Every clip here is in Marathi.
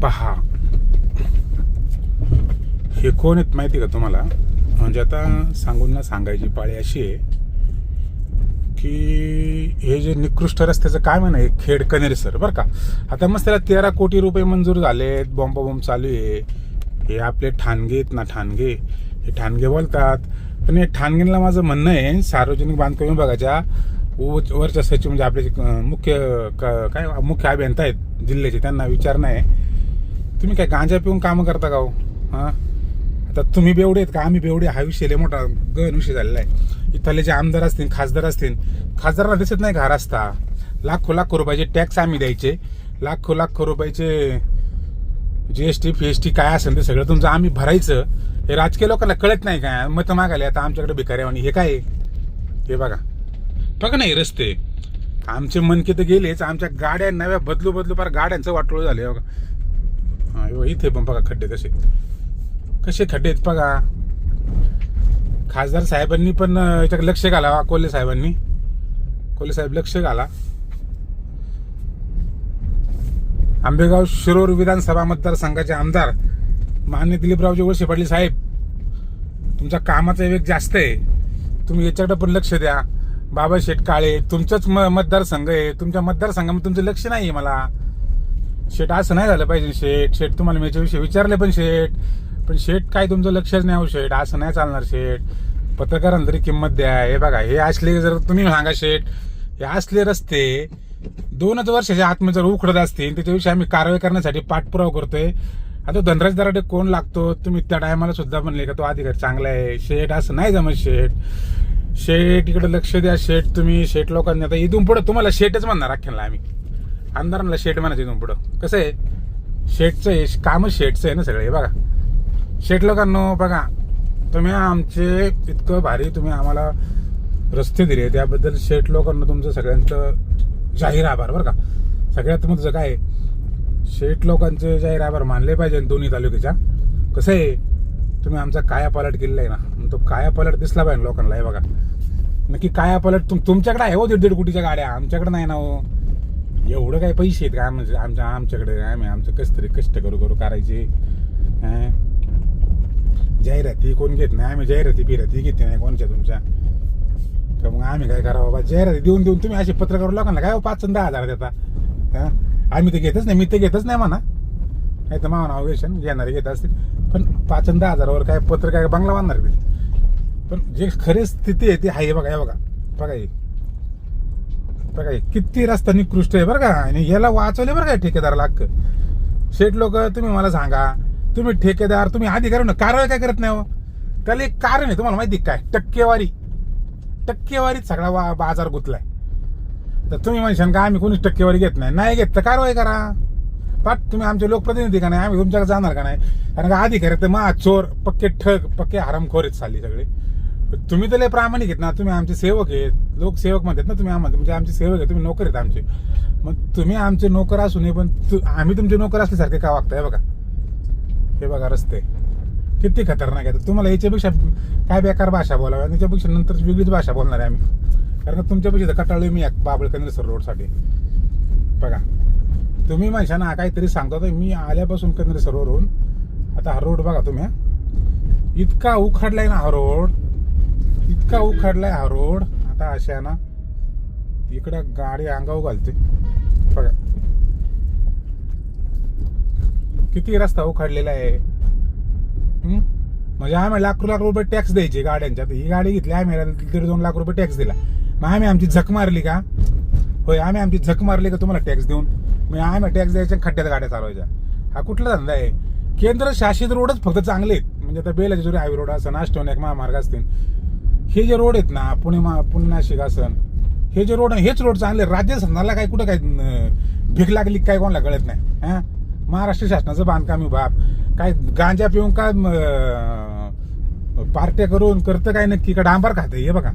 पहा, हे कोण आहेत माहिती का तुम्हाला? म्हणजे आता सांगून ना सांगायची पाळी अशी आहे की हे जे निकृष्ट रस्त्याचं काय म्हणा, हे खेड कनेरसर बरं का. आता मस्त त्याला 13 कोटी रुपये मंजूर झालेत, बॉम्ब चालू आहे. हे आपले ठाणगे आहेत ना, ठाणगे, हे ठाणगे बोलतात. पण हे ठाणगेला माझं म्हणणं आहे, सार्वजनिक बांधकाम विभागाच्या वरच्या सचिव म्हणजे आपले मुख्य अभियंता आहेत जिल्ह्याचे, त्यांना विचारणं आहे, तुम्ही काय गांजा पिऊन कामं करता का हो? हां, आता तुम्ही बेवडे आहेत का आम्ही बेवडे? हा विषय लय मोठा गहन विषय झालेला आहे. इथले जे आमदार असतील, खासदार असतील, खासदारांना दिसत नाही का रस्ता? लाखो रुपयाचे टॅक्स आम्ही द्यायचे, लाखो रुपयाचे GST FST काय असेल ते सगळं तुमचं आम्ही भरायचं. हे राजकीय लोकांना कळत नाही काय? मतं मागायला आता आमच्याकडे भिकाऱ्यावानी. हे काय? हे बघा नाही रस्ते आमचे मनके तर गेलेच, आमच्या गाड्या नव्या बदलू फार गाड्यांचं वाटोळ झाले बघा. हां, इथे पण बघा खड्डे कसे खड्डे आहेत बघा. खासदार साहेबांनी पण याच्याकडे लक्ष घालावा. कोल्हे साहेब लक्ष घाला. आंबेगाव शिरोर विधानसभा मतदारसंघाचे आमदार माननीय दिलीपरावजी वळसे पाटील साहेब, तुमचा कामाचा वेग जास्त आहे, तुम्ही याच्याकडे पण लक्ष द्या. बाबा शेठ काळे, तुमचंच मतदारसंघ आहे, तुमच्या मतदारसंघामध्ये तुमचं लक्ष नाही आहे. मला शेठ असं नाही झालं पाहिजे. शेठ तुम्हाला मी याच्याविषयी विचारले पण शेठ काय तुमचं लक्षच नाही हो शेठ, असं नाही चालणार शेठ. पत्रकारांना तरी किंमत द्या. हे बघा, हे असले जर तुम्ही सांगा शेठ, हे असले रस्ते 2 वर्षाच्या आतमध्ये जर उखडत असतील त्याच्याविषयी आम्ही कारवाई करण्यासाठी पाठपुरावा करतोय. आता धनराज दराडे कोण लागतो? तुम्ही त्या टायमाला सुद्धा म्हणले का तो अधिकारी चांगला आहे. शेठ असं नाही जमत शेठ इकडे लक्ष द्या शेठ. तुम्ही शेठ लोकांनी आता इथून पुढे तुम्हाला शेठच म्हणणार अख्ख्याला आम्ही. आमदारांना शेठ म्हणायचं इथून पुढं. कसं आहे, शेठचं आहे कामच शेठचं आहे ना सगळे. बघा शेठ लोकांनो, बघा तुम्ही आमचे इतकं भारी तुम्ही आम्हाला रस्ते दिले त्याबद्दल शेठ लोकांना तुमचं सगळ्यांचं जाहीर आभार बरं का. सगळ्यात महत्त्वाचं काय, शेठ लोकांचे जाहीर आभार मानले पाहिजे दोन्ही तालुक्याच्या. कसं आहे, तुम्ही आमचा कायापालट केलेला आहे ना, तो कायापालट दिसला पाहिजे लोकांना. हे बघा नक्की कायापालट तुमच्याकडे आहे हो, 1.5 कोटीच्या गाड्या. आमच्याकडे नाही ना हो. एवढं काही पैसे आहेत का म्हणजे आमच्याकडे? आम्ही आमचं कसं तरी कष्ट करू करायचे. जाहिराती कोण घेत नाही, आम्ही जाहिराती घेते नाही कोणच्या तुमच्या. तर मग आम्ही काय करावं बाबा? जाहिराती देऊन तुम्ही असे पत्रकार लोकांना काय 5 आणि 10 हजार देता? आम्ही ते घेतच नाही, मी ते घेतच नाही म्हणा. नाही तर मावा नावेशन घेणारे घेत असतील, पण 5 आणि 10 हजारावर काय पत्र काय बंगला बांधणार ते? पण जे खरी स्थिती आहे ती आहे. बघा हे बघा किती रस्ता निकृष्ट आहे बरं का. आणि याला वाचवले बरं काय ठेकेदाराला अख्खं. शेठ लोक तुम्ही मला सांगा, तुम्ही ठेकेदार, तुम्ही अधिकारी कारवाई काय करत नाही हो? त्याला एक कारण आहे तुम्हाला माहिती काय? टक्केवारीत सगळा बाजार गुतलाय. तर तुम्ही म्हणशाल का आम्ही कोणीच टक्केवारी घेत नाही घेत तर कारवाई करा. पाठ तुम्ही आमचे लोकप्रतिनिधी का नाही? आम्ही तुमच्याकडे जाणार का नाही? कारण का अधिकारी तर चोर, पक्के ठग, पक्के हरामखोर आहेत चालली सगळे. तुम्ही तर लय प्रामाणिक आहेत ना, तुम्ही आमचे सेवक आहेत, लोकसेवक म्हणतात ना तुम्ही आम्हाला, म्हणजे आमचे सेवक आहे, तुम्ही नोकर आहेत आमचे. मग तुम्ही आमचे नोकर असू नये पण आम्ही तुमचे नोकर असल्यासारखे का वागताय? बघा हे बघा रस्ते किती खतरनाक आहे. तुम्हाला याच्यापेक्षा काय बेकार भाषा बोलावी आणि त्याच्यापेक्षा नंतर वेगळीच भाषा बोलणार आहे आम्ही. कारण तुमच्यापेक्षा कटाळलोय मी बाबळ कनेरसर रोडसाठी. बघा तुम्ही म्हणशा ना काहीतरी सांगतो, तर मी आल्यापासून कनेरसरवरून आता हा रोड बघा तुम्ही, इतका उखडलाय ना हा रोड, इतका उखडलाय हा रोड. आता अशा ना इकडं गाडी अंगावर घालते बघा, किती रस्ता उखडलेला आहे. म्हणजे आम्ही लाख रुपये टॅक्स द्यायचे गाड्यांच्या. ही गाडी घेतली आम्ही 1.5-2 लाख रुपये टॅक्स दिला. मग आम्ही आमची झक मारली का? होय, आम्ही आमची झक मारली का तुम्हाला टॅक्स देऊन? मग आम्ही टॅक्स द्यायच्या खड्ड्यात गाड्या चालवायच्या. हा कुठला धंदा आहे? केंद्र शासित रोडच फक्त चांगले आहेत. म्हणजे आता बेलाची जोरी हायवे रोड असन, अष्टविनायक महामार्ग असतील, हे जे रोड आहेत ना, पुणे नाशिक असन, हे जे रोड हेच रोड चांगले. राज्य सरकारला काय कुठं काय भीक लागली काय कोणाला कळत नाही. महाराष्ट्र शासनाचं बांधकाम विभाग काय गांजा पिऊन काय पार्ट्या करून करतं काय नक्की का डांबर खातं? हे बघा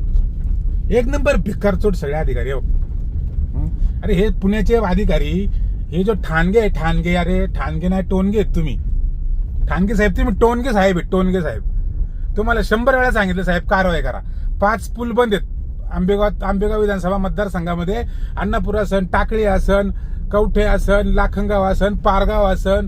एक नंबर भिकारचोट सगळे अधिकारी. अरे हे पुण्याचे अधिकारी, हे जो ठाणगे आहे, अरे ठाणगे नाही टोनगे आहेत तुम्ही. ठाणगे साहेब तुम्ही टोनगे साहेब आहेत, टोनगे साहेब. तुम्हाला 100 वेळा सांगितलं साहेब कारवाई करा. 5 पूल बंद आहेत आंबेगाव विधानसभा मतदारसंघामध्ये. अन्नापूर असन, टाकळी असन, कवठे असन, लाखनगाव असन, पारगाव असन,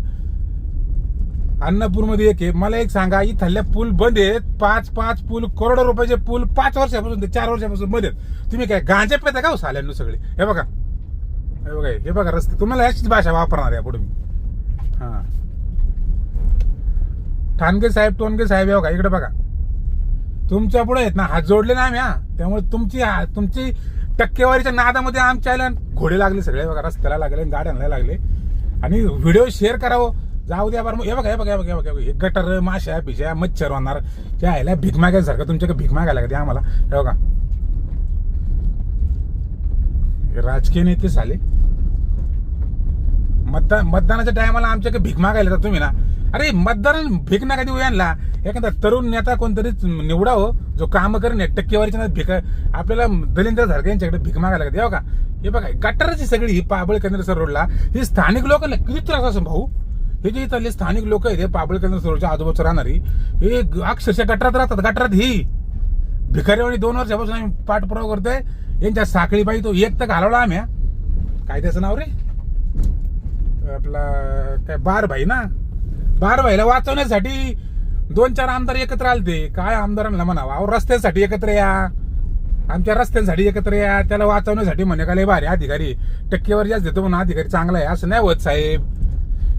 अन्नपूरमध्ये एक आहे. मला एक सांगा, इथल्या पूल बंद आहेत. 5 पूल, करोडो रुपयाचे पूल 5 वर्षापासून ते 4 वर्षापासून बंद आहेत. तुम्ही काय गांजा पेता का हो साल्यांनो सगळे? हे बघा, हे बघा रस्ते. तुम्हाला याचीच भाषा वापरणार आहे पुढे मी. हा, ठाणगे साहेब, टोनगे साहेब, हे बघा इकडे बघा. तुमच्या पुढे आहेत ना हात जोडले ना आम्ही. त्यामुळे तुमची टक्केवारीच्या नादामध्ये आमच्या घोडे लागले सगळे. बघा रस्त्याला लागले, गाड्यांना लागले. आणि व्हिडिओ शेअर करावं, जाऊ द्या बरं. हे बघा हे गटर, माश्या पिशा, मच्छर होणार. त्या ह्याला भीक मागायसारखं तुमच्याकडे भीक मागायला लागते आम्हाला. हे बघा, राजकीय नेते झाले. मतदानाच्या टायमाला आमच्याकडे भीक मागायला तर तुम्ही ना. अरे मतदान भीक नका देऊ यांना. एखादा तरुण नेता कोणतरी निवडा हो, जो काम करेन. टक्केवारीच्या भीक आपल्याला दलिंद्र सारखं यांच्याकडे भीक मागायला लागते. बघा, हे बघा गटाराची सगळी ही पाबळ केंद्र रोडला ही स्थानिक लोकांना किती त्रास असं भाऊ. हे जे इथले स्थानिक लोक आहेत, हे पाबळ केंद्र रोडच्या आजूबाजूला राहणारी, हे अक्षरशः गटारात राहतात. गटारात ही भिकारीवाणी 2 वर्षापासून आम्ही पाठपुरावा करतोय. यांच्या साखळी बाई तो एक तर घालवला आम्ही. काय त्याचं नाव रे, आपला काय बारभाई ना. बारभाईला वाचवण्यासाठी 2-4 आमदार एकत्र आलते. काय आमदारांना म्हणावं, अहो रस्त्यांसाठी एकत्र या, आमच्या रस्त्यांसाठी एकत्र या. त्याला वाचवण्यासाठी म्हणे का लय भारी अधिकारी, टक्केवारी जास्त देतो म्हणून अधिकारी चांगला आहे. असं नाही होत साहेब.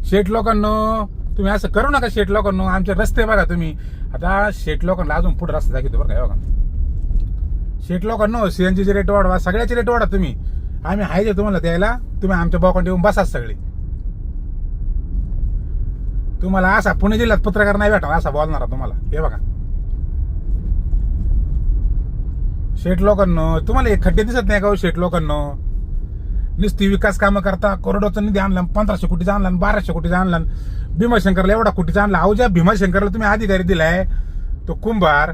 शेठ लोकांनो, तुम्ही असं करू नका. शेठ लोकांनो, आमचे रस्ते बघा तुम्ही. आता शेठ लोकांना अजून पुढे रस्ते दाखवतो बरं काय. बघा शेठ लोकांनो, सीएनजीचे रेट वाढवा, सगळ्याचे रेट वाढा तुम्ही. आम्ही आहे जे तुम्हाला द्यायला. तुम्ही आमच्या बोकांड येऊन बसाच सगळे. तुम्हाला असा पुणे जिल्ह्यात पत्रकार नाही भेटा असा बोलणारा तुम्हाला. हे बघा शेठ लोकांनो, तुम्हाला एक खड्डे दिसत नाही का हो शेठ लोकांनो? नुसती विकास कामं करता. करोडोचा निधी आणला, 1500 कोटीचा आणला, 1200 कोटीचा आणला. भीमाशंकरला एवढा कोटीचा आणला. अहो ज्या भीमाशंकरला तुम्ही अधिकारी दिलाय तो कुंभार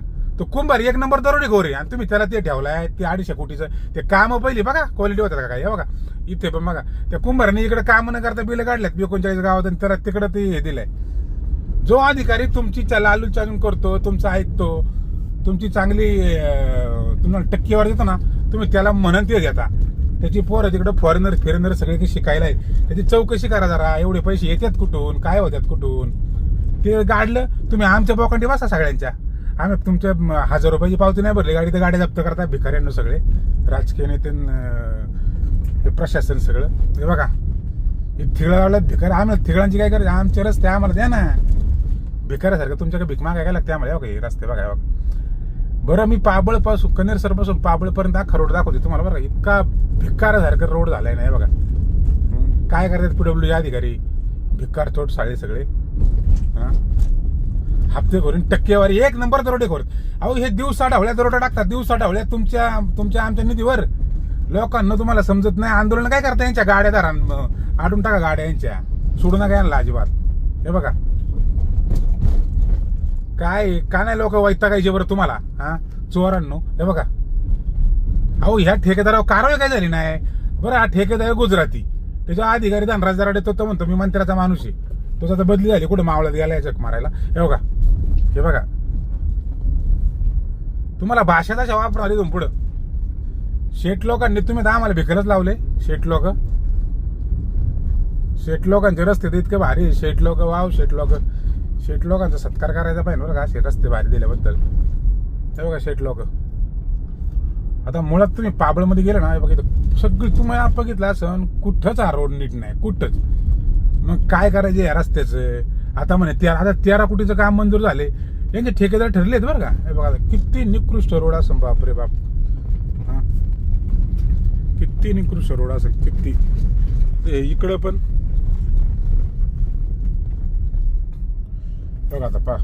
1 नंबर दरोडेखोर आहे. आणि तुम्ही त्याला ते ठेवलाय ते 250 कोटीचं. ते काम पहिली बघा क्वालिटी होतात का काय. हे बघा इथे पण बघा, त्या कुंभाराने इकडे काम न करता बिल काढल्यात 39 गावात, आणि त्याला तिकडे ते हे दिलंय. जो अधिकारी तुमची लालून चालून करतो, तुमचं ऐकतो, तुमची चांगली तुम्हाला टक्केवारी देतो ना, तुम्ही त्याला म्हणून ते देता. त्याची पोरं तिकडं फॉरेनर सगळे शिकायला आहे. त्याची चौकशी करा जरा. एवढे पैसे येतात कुठून, काय होतात कुठून, ते गाडलं. तुम्ही आमच्या बोकांडी बसा सगळ्यांच्या. आम्ही तुमच्या 1000 रुपयाची पावती नाही भरली, गाडी तर गाड्या जप्त करता भिकाऱ्यांना सगळे. राजकीय नेते, हे प्रशासन सगळं. हे बघा हे थिगळा लावल्यात भिकार. आम्हाला थिगळांची काय करायचं, आमचे रस्ते आम्हाला द्या ना. भिकाऱ्यासारखं तुमच्याकडे भीक मागायला लागते आम्हाला. बघा हे रस्ते बघा. बरं मी पाबळपासून कनेरसरपासून पाबळपर्यंत अख्खा रोड दाखवते तुम्हाला. बरं इतका भिकारासारखा रोड झालाय ना. हे बघा काय करतात PWD अधिकारी, भिकार चोट साळे सगळे. हप्ते करून टक्केवारी 1 नंबर दरोडेखोर. अहो हे दिवसा ढवळ्या दरोडा टाकतात, दिवसा ढवळ्या तुमच्या आमच्या निधीवर. लोकांना तुम्हाला समजत नाही. आंदोलन काय करता यांच्या गाड्या दारां आडून टाका गाड्या यांच्या, सोडू नका यांना अजिबात. हे बघा काय का नाही लोक वैतागायचे बरं तुम्हाला. चोरांनो हे बघा. अहो ह्या ठेकेदारावर कारवाई काय झाली नाही. बरं हा ठेकेदार गुजराती, त्याच्या अधिकारी धनराज दराडे तो म्हणतो मी मंत्र्याचा माणूस आहे. तो आता बदली झाली, कुठे मावळत गेला याच्यात मारायला. हे बघा तुम्हाला भाषा तशा वापरणार इथून पुढं. शेठ लोकांनी तुम्ही तर आम्हाला भिकरच लावले. शेठ लोकांचे रस्ते तर इतके भारी. शेठ लोक वाव. शेठ लोकांचा सत्कार करायचा पाहिजे बरं का. रस्ते भारी दिल्याबद्दल. हे बघा शेठ लोक. आता मुळात तुम्ही पाबळमध्ये गेले ना, बघितलं सगळी तुम्हाला बघितलं असं कुठंच हा रोड नीट नाही कुठंच. मग काय करायचे या रस्त्याचं. आता म्हणे 13 कोटीचं काम मंजूर झाले. यांचे ठेकेदार ठरलेत बरं का. हे बघा किती निकृष्ट रोड असं, बापरे बाप. किती निकृष्ट रोड असं, किती. इकडं पण बघा आता पा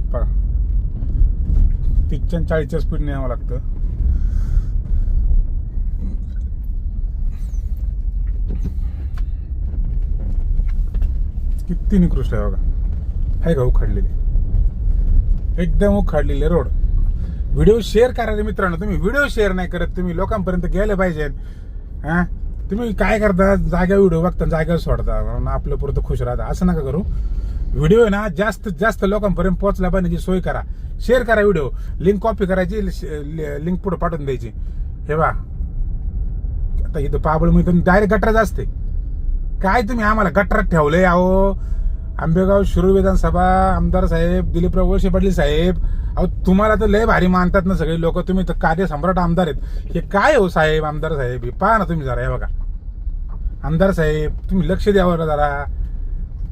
30-40च्या स्पीडने यावं लागतं. किती निकृष्ट आहे बघा. आहे का उखाडलेले, एकदम उखाडलेले रोड. व्हिडिओ शेअर करा रे मित्रांनो. तुम्ही व्हिडिओ शेअर नाही करत. तुम्ही लोकांपर्यंत गेले पाहिजे. तुम्ही काय करता, जाग्या व्हिडिओ बघता जाग्यावर सोडता, आपलं पुरतं खुश राहता. असं नका करू. व्हिडिओ आहे ना जास्तीत जास्त लोकांपर्यंत पोहोचला पाहिजे. सोय करा, शेअर करा व्हिडिओ. लिंक कॉपी करायची, लिंक पुढे पाठवून द्यायची. हे बा आता इथं पाबळ मी तुम्ही डायरेक्ट गटरात असते. काय तुम्ही आम्हाला गटरात ठेवलंय. अहो आंबेगाव शिरूर विधानसभा आमदार साहेब दिलीपराव वळसे पाटील साहेब, अहो तुम्हाला तर लय भारी मानतात ना सगळे लोक, तुम्ही तर कार्यसम्राट आमदार आहेत. हे काय हो साहेब, आमदार साहेब हे पहा ना तुम्ही जरा, हे बघा आमदार साहेब तुम्ही लक्ष द्यावं जरा.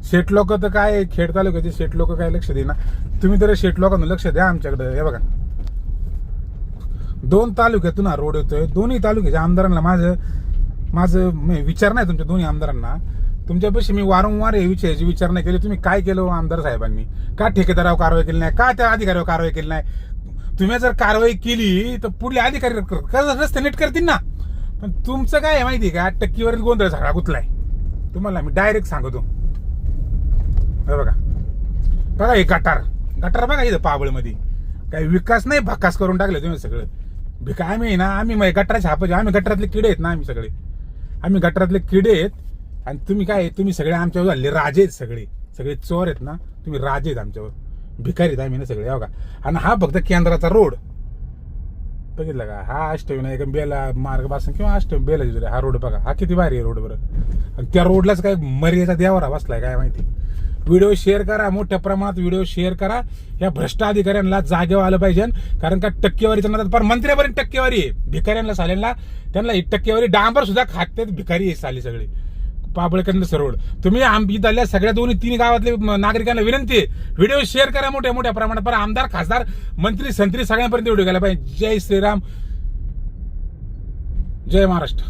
शेठ लोक तर काय, खेड तालुक्याचे शेठ लोक काय लक्ष देईना, तुम्ही तर शेठ लोकांना लक्ष द्या आमच्याकडे. हे बघा 2 तालुक्यातून हा रोड येतोय. दोन्ही तालुक्याच्या आमदारांना माझं विचार नाही तुमच्या दोन्ही आमदारांना. तुमच्यापाशी मी वारंवार हे विचारायची विचारणा केली, तुम्ही काय केलं आमदार साहेबांनी? का ठेकेदारावर कारवाई केली नाही? का त्या अधिकाऱ्यावर कारवाई केली नाही? तुम्ही जर कारवाई केली तर पुढले अधिकारी रस्ते नीट करतील ना. पण तुमचं काय आहे माहिती का, टक्केवरील गोंधळ सगळा गुतलाय. तुम्हाला मी डायरेक्ट सांगतो. बघा बघा हे गटार बघा इथं पाबळमध्ये, काही विकास नाही, भकास करून टाकले तुम्ही सगळं. भिका आम्ही गटाराचे हापाचे, आम्ही गटारातले किडे आहेत ना, आम्ही गटारातले किडे आहेत. आणि तुम्ही काय, तुम्ही सगळे आमच्यावर झाले राजे आहेत, सगळे चोर आहेत ना, तुम्ही राजे आहेत आमच्यावर, भिकारी आहेत आम्ही ना सगळे. बघा आणि हा फक्त केंद्राचा रोड बघितला का, हा अष्टविनायक बेला मार्ग पासून किंवा बेला जिरे हा रोड बघा, हा किती भारी आहे रोड बरं. आणि त्या रोडलाच काय मर्यादा द्यावा बसलाय काय माहिती. व्हिडिओ शेअर करा, मोठ्या प्रमाणात व्हिडिओ शेअर करा. या भ्रष्ट अधिकाऱ्यांना जागेवर आलं पाहिजे, कारण का टक्केवारीचा नादात पण मंत्र्यापर्यंत टक्केवारी आहे. भिकाऱ्यांना साल्यांना त्यांना ही टक्केवारी डांबर सुद्धा खात्यात भिकारी आहे साली सगळे. पाबळकंद सरोड तुम्ही इथल्या सगळ्या 2-3 गावातले नागरिकांना विनंती आहे, व्हिडिओ शेअर करा मोठ्या प्रमाणात. पण आमदार खासदार मंत्री संत्री सगळ्यांपर्यंत व्हिडिओ गेला पाहिजे. जय श्रीराम, जय महाराष्ट्र.